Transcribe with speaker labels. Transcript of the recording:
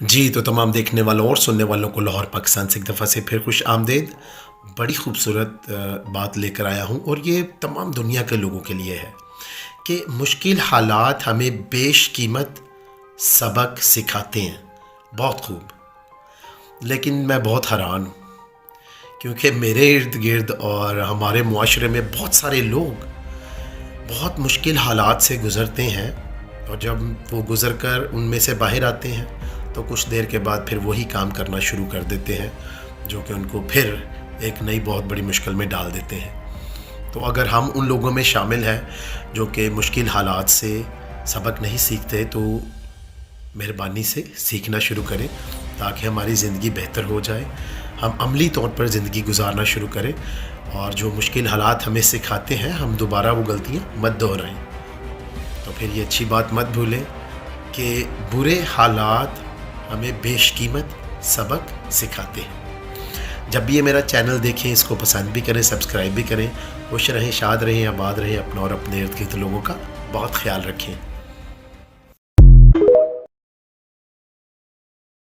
Speaker 1: जी, तो तमाम देखने वालों और सुनने वालों को लाहौर पाकिस्तान से एक दफ़ा से फिर खुश आमदीद। बड़ी खूबसूरत बात लेकर आया हूँ और ये तमाम दुनिया के लोगों के लिए है कि मुश्किल हालात हमें बेशकीमत सबक सिखाते हैं। बहुत खूब। लेकिन मैं बहुत हैरान हूँ क्योंकि मेरे इर्द गिर्द और हमारे मुआशरे में बहुत सारे लोग बहुत मुश्किल हालात से गुज़रते हैं, और जब वो गुज़र कर उनमें से बाहर आते हैं तो कुछ देर के बाद फिर वही काम करना शुरू कर देते हैं जो कि उनको फिर एक नई बहुत बड़ी मुश्किल में डाल देते हैं। तो अगर हम उन लोगों में शामिल हैं जो कि मुश्किल हालात से सबक नहीं सीखते, तो मेहरबानी से सीखना शुरू करें ताकि हमारी ज़िंदगी बेहतर हो जाए, हम अमली तौर पर ज़िंदगी गुजारना शुरू करें, और जो मुश्किल हालात हमें सिखाते हैं हम दोबारा वो गलतियाँ मत दोहराएं। तो फिर ये अच्छी बात मत भूलें कि बुरे हालात हमें बेशकीमत सबक सिखाते हैं। जब भी ये मेरा चैनल देखें, इसको पसंद भी करें, सब्सक्राइब भी करें। खुश रहें, शाद रहें, आबाद रहें। अपना और अपने इर्द गिर्द लोगों का बहुत ख्याल रखें।